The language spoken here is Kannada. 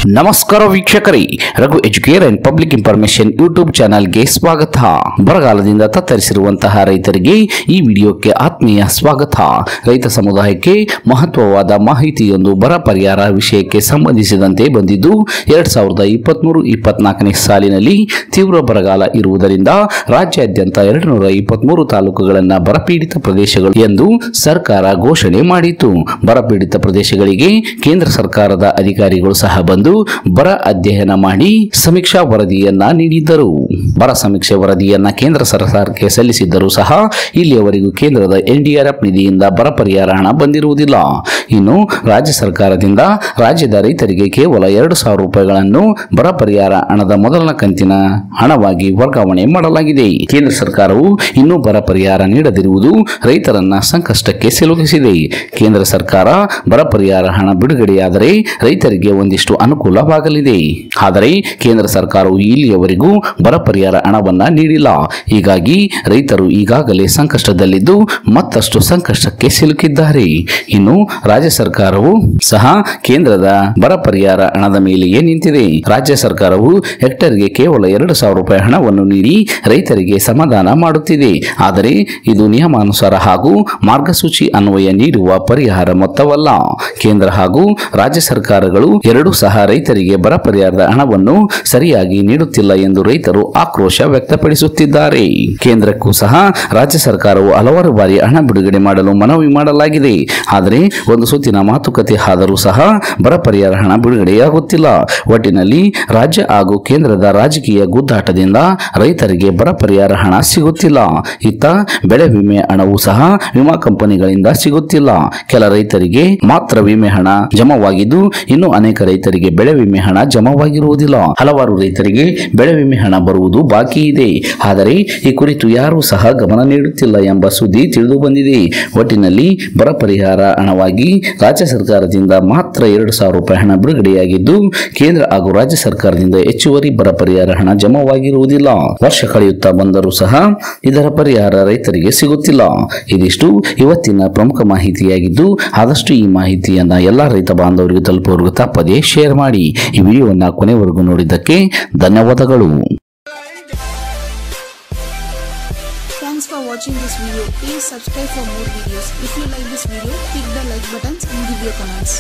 ನಮಸ್ಕಾರ ವೀಕ್ಷಕರೇ, Raghu Educare and public information YouTube ಚಾನೆಲ್ಗೆ ಸ್ವಾಗತ. ಬರಗಾಲದಿಂದ ತತ್ತರಿಸಿರುವಂತಹ ರೈತರಿಗೆ ಈ ವಿಡಿಯೋಕ್ಕೆ ಆತ್ಮೀಯ ಸ್ವಾಗತ. ರೈತ ಸಮುದಾಯಕ್ಕೆ ಮಹತ್ವವಾದ ಮಾಹಿತಿಯೊಂದು ಬರ ಪರಿಹಾರ ವಿಷಯಕ್ಕೆ ಸಂಬಂಧಿಸಿದಂತೆ ಬಂದಿದ್ದು 2023-24ನೇ ಸಾಲಿನಲ್ಲಿ ತೀವ್ರ ಬರಗಾಲ ಇರುವುದರಿಂದ ರಾಜ್ಯಾದ್ಯಂತ 223 ತಾಲೂಕುಗಳನ್ನು ಬರಪೀಡಿತ ಪ್ರದೇಶಗಳು ಎಂದು ಸರ್ಕಾರ ಘೋಷಣೆ ಮಾಡಿತು. ಬರಪೀಡಿತ ಪ್ರದೇಶಗಳಿಗೆ ಕೇಂದ್ರ ಸರ್ಕಾರದ ಅಧಿಕಾರಿಗಳು ಸಹ ಬಂದು ಬರ ಅಧ್ಯಯನ ಮಾಡಿ ಸಮೀಕ್ಷಾ ವರದಿಯನ್ನ ನೀಡಿದ್ದರು. ಬರ ಸಮೀಕ್ಷೆ ವರದಿಯನ್ನ ಕೇಂದ್ರ ಸರ್ಕಾರಕ್ಕೆ ಸಲ್ಲಿಸಿದ್ದರೂ ಸಹ ಇಲ್ಲಿಯವರೆಗೂ ಕೇಂದ್ರದ NDRF ನಿಧಿಯಿಂದ ಬರ ಪರಿಹಾರ ಹಣ ಬಂದಿರುವುದಿಲ್ಲ. ಇನ್ನು ರಾಜ್ಯ ಸರ್ಕಾರದಿಂದ ರಾಜ್ಯದ ರೈತರಿಗೆ ಕೇವಲ 2,000 ರೂಪಾಯಿಗಳನ್ನು ಬರ ಪರಿಹಾರ ಹಣದ ಮೊದಲ ಕಂತಿನ ಹಣವಾಗಿ ವರ್ಗಾವಣೆ ಮಾಡಲಾಗಿದೆ. ಕೇಂದ್ರ ಸರ್ಕಾರವು ಇನ್ನೂ ಬರ ಪರಿಹಾರ ನೀಡದಿರುವುದು ರೈತರನ್ನ ಸಂಕಷ್ಟಕ್ಕೆ ಸಿಲುಕಿಸಿದೆ. ಕೇಂದ್ರ ಸರ್ಕಾರ ಬರ ಪರಿಹಾರ ಹಣ ಬಿಡುಗಡೆಯಾದರೆ ರೈತರಿಗೆ ಒಂದಿಷ್ಟು ಅನುಕೂಲವಾಗಲಿದೆ. ಆದರೆ ಕೇಂದ್ರ ಸರ್ಕಾರವು ಇಲ್ಲಿಯವರೆಗೂ ಬರ ಪರಿಹಾರ ಹಣವನ್ನ ನೀಡಿಲ್ಲ. ಹೀಗಾಗಿ ರೈತರು ಈಗಾಗಲೇ ಸಂಕಷ್ಟದಲ್ಲಿದ್ದು ಮತ್ತಷ್ಟು ಸಂಕಷ್ಟಕ್ಕೆ ಸಿಲುಕಿದ್ದಾರೆ. ಇನ್ನು ರಾಜ್ಯ ಸರ್ಕಾರವು ಸಹ ಕೇಂದ್ರದ ಬರ ಪರಿಹಾರ ಹಣದ ಮೇಲೆಯೇ ನಿಂತಿದೆ. ರಾಜ್ಯ ಸರ್ಕಾರವು ಹೆಕ್ಟರ್ಗೆ ಕೇವಲ 2,000 ರೂಪಾಯಿ ಹಣವನ್ನು ನೀಡಿ ರೈತರಿಗೆ ಸಮಾಧಾನ ಮಾಡುತ್ತಿದೆ. ಆದರೆ ಇದು ನಿಯಮಾನುಸಾರ ಹಾಗೂ ಮಾರ್ಗಸೂಚಿ ಅನ್ವಯ ನೀಡುವ ಪರಿಹಾರ ಮೊತ್ತವಲ್ಲ. ಕೇಂದ್ರ ಹಾಗೂ ರಾಜ್ಯ ಸರ್ಕಾರಗಳು ಎರಡೂ ಸಹ ರೈತರಿಗೆ ಬರ ಪರಿಹಾರದ ಹಣವನ್ನು ಸರಿಯಾಗಿ ನೀಡುತ್ತಿಲ್ಲ ಎಂದು ರೈತರು ಆಕ್ರೋಶ ವ್ಯಕ್ತಪಡಿಸುತ್ತಿದ್ದಾರೆ. ಕೇಂದ್ರಕ್ಕೂ ಸಹ ರಾಜ್ಯ ಸರ್ಕಾರವು ಹಲವಾರು ಬಾರಿ ಹಣ ಬಿಡುಗಡೆ ಮಾಡಲು ಮನವಿ ಮಾಡಲಾಗಿದೆ. ಆದರೆ ಒಂದು ಸುತ್ತಿನ ಮಾತುಕತೆ ಆದರೂ ಸಹ ಬರ ಪರಿಹಾರ ಹಣ ಬಿಡುಗಡೆಯಾಗುತ್ತಿಲ್ಲ. ಒಟ್ಟಿನಲ್ಲಿ ರಾಜ್ಯ ಹಾಗೂ ಕೇಂದ್ರದ ರಾಜಕೀಯ ಗುದ್ದಾಟದಿಂದ ರೈತರಿಗೆ ಬರ ಪರಿಹಾರ ಹಣ ಸಿಗುತ್ತಿಲ್ಲ. ಇತ್ತ ಬೆಳೆ ವಿಮೆ ಹಣವೂ ಸಹ ವಿಮಾ ಕಂಪನಿಗಳಿಂದ ಸಿಗುತ್ತಿಲ್ಲ. ಕೆಲ ರೈತರಿಗೆ ಮಾತ್ರ ವಿಮೆ ಹಣ ಜಮವಾಗಿದ್ದು ಇನ್ನು ಅನೇಕ ರೈತರಿಗೆ ಬೆಳೆ ವಿಮೆ ಹಣ ಜಮವಾಗಿರುವುದಿಲ್ಲ. ಹಲವಾರು ರೈತರಿಗೆ ಬೆಳೆ ವಿಮೆ ಹಣ ಬರುವುದು ಬಾಕಿ ಇದೆ. ಆದರೆ ಈ ಕುರಿತು ಯಾರೂ ಸಹ ಗಮನ ನೀಡುತ್ತಿಲ್ಲ ಎಂಬ ಸುದ್ದಿ ತಿಳಿದು ಬಂದಿದೆ. ಒಟ್ಟಿನಲ್ಲಿ ಬರ ಪರಿಹಾರ ಹಣವಾಗಿ ರಾಜ್ಯ ಸರ್ಕಾರದಿಂದ ಮಾತ್ರ 2,000 ರೂಪಾಯಿ ಹಣ ಬಿಡುಗಡೆಯಾಗಿದ್ದು ಕೇಂದ್ರ ಹಾಗೂ ರಾಜ್ಯ ಸರ್ಕಾರದಿಂದ ಹೆಚ್ಚುವರಿ ಬರ ಪರಿಹಾರ ಹಣ ಜಮವಾಗಿರುವುದಿಲ್ಲ. ವರ್ಷ ಕಳೆಯುತ್ತಾ ಬಂದರೂ ಸಹ ಇದರ ಪರಿಹಾರ ರೈತರಿಗೆ ಸಿಗುತ್ತಿಲ್ಲ. ಇದಿಷ್ಟು ಇವತ್ತಿನ ಪ್ರಮುಖ ಮಾಹಿತಿಯಾಗಿದ್ದು ಆದಷ್ಟು ಈ ಮಾಹಿತಿಯನ್ನ ಎಲ್ಲಾ ರೈತ ಬಾಂಧವರಿಗೆ ತಲುಪುವವರೆಗೂ ತಪ್ಪದೇ ಶೇರ್ ಮಾಡಿ. ಈ ವಿಡಿಯೋವನ್ನು ಕೊನೆವರೆಗೂ ನೋಡಿದ್ದಕ್ಕೆ ಧನ್ಯವಾದಗಳು. Thanks for watching this video. Please subscribe for more videos. If you like this video, click the like buttons and give your comments.